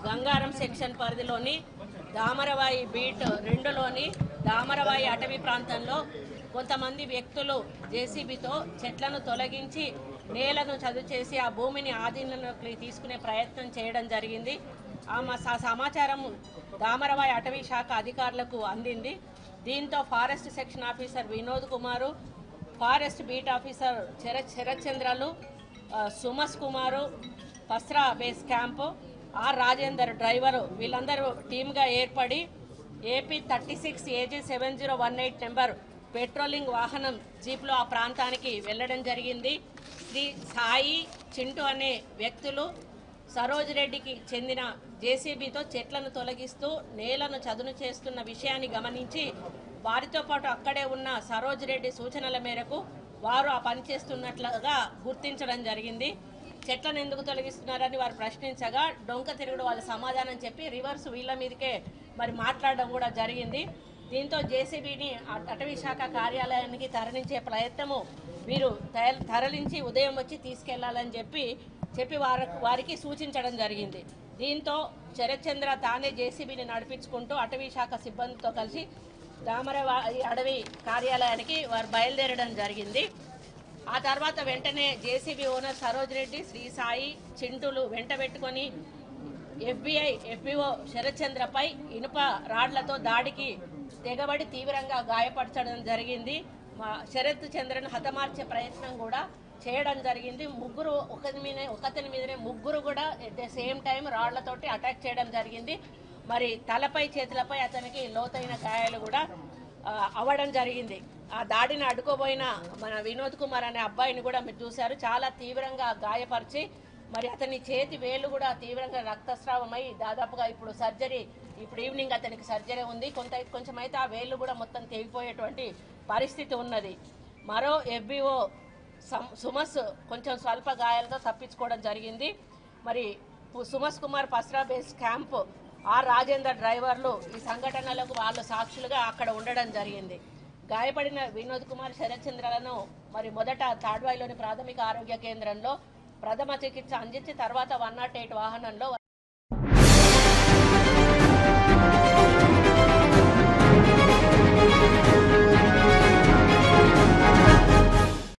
Gangaram section పరిధిలోని Damaravai beat 2లోని Damaravai అటవీ ప్రాంతంలో కొంతమంది వ్యక్తులు జేసీబీతో చెట్లను తొలగించి నేలను చదును చేసి ఆ భూమిని ఆధీనంలోకి తీసుకునే ప్రయత్నం చేయడం జరిగింది. ఆ సమాచారం దామరవాయి అటవీ శాఖ అధికారులకు అందింది. దీంతో forest section officer Vinod Kumar, forest beat officer Sarath చంద్రలు, సుమస్ Kumar, Pasra base camp, R Rajender driver వీళ్ళందరూ టీమ్గా ఏర్పడి ఏపీ 36 AG 7018 నెంబర్ పెట్రోలింగ్ వాహనం జీప్లో ఆ ప్రాంతానికి వెళ్ళడం జరిగింది. శ్రీ సాయి, చింటూ అనే వ్యక్తులు సరోజ్ రెడ్డికి చెందిన జేసీబీతో చెట్లను తొలగిస్తూ నేలను చదును చేస్తున్న విషయాన్ని గమనించి వారితో పాటు అక్కడే ఉన్న సరోజ్ రెడ్డి సూచనల మేరకు వారు ఆ పని చేస్తున్నట్లుగా గుర్తించడం జరిగింది. చెట్లను ఎందుకు తొలగిస్తున్నారని వారు ప్రశ్నించగా డొంక తిరుగుడు వాళ్ళు సమాధానం చెప్పి రివర్స్ వీళ్ళ మీదకే మరి మాట్లాడడం కూడా జరిగింది. దీంతో జేసీబీని అటవీ శాఖ కార్యాలయానికి తరలించే ప్రయత్నము వీరు తరలించి ఉదయం వచ్చి తీసుకెళ్లాలని చెప్పి వారికి సూచించడం జరిగింది. దీంతో శరత్చంద్ర తానే జేసీబీని నడిపించుకుంటూ అటవీ శాఖ సిబ్బందితో కలిసి దామరవాయి అడవి కార్యాలయానికి వారు బయలుదేరడం జరిగింది. ఆ తర్వాత వెంటనే జేసీబీ ఓనర్ సరోజ్ రెడ్డి, శ్రీ సాయి, చింటూలు వెంట పెట్టుకొని ఎఫ్బిఓ శరత్చంద్రపై ఇనుప రాడ్లతో దాడికి తెగబడి తీవ్రంగా గాయపరచడం జరిగింది. శరత్ చంద్రను హతమార్చే ప్రయత్నం కూడా చేయడం జరిగింది. ఒకతని మీదనే ముగ్గురు కూడా ఎట్ ద సేమ్ టైం రాళ్లతోటి అటాక్ చేయడం జరిగింది. మరి తలపై చేతులపై అతనికి లోతైన గాయాలు కూడా అవ్వడం జరిగింది. ఆ దాడిని అడ్డుకోబోయిన మన వినోద్ కుమార్ అనే అబ్బాయిని కూడా మీరు చూశారు, చాలా తీవ్రంగా గాయపరిచి మరి అతని చేతి వేలు కూడా తీవ్రంగా రక్తస్రావమై దాదాపుగా ఇప్పుడు ఈవినింగ్ అతనికి సర్జరీ ఉంది. కొంచెం అయితే ఆ వేళ్ళు కూడా మొత్తం తెగిపోయేటువంటి పరిస్థితి ఉన్నది. మరో ఎఫ్బిఓ సుమస్ కొంచెం స్వల్ప గాయాలతో తప్పించుకోవడం జరిగింది. మరి Sumas Kumar Pasra base camp, R Rajender డ్రైవర్లు ఈ సంఘటనలకు వాళ్ళు సాక్షులుగా అక్కడ ఉండడం జరిగింది. గాయపడిన వినోద్ కుమార్, శరత్ చంద్రలను మరి మొదట తాడ్వాయిలోని ప్రాథమిక ఆరోగ్య కేంద్రంలో ప్రథమ చికిత్స అందించి తర్వాత 108 వాహనంలో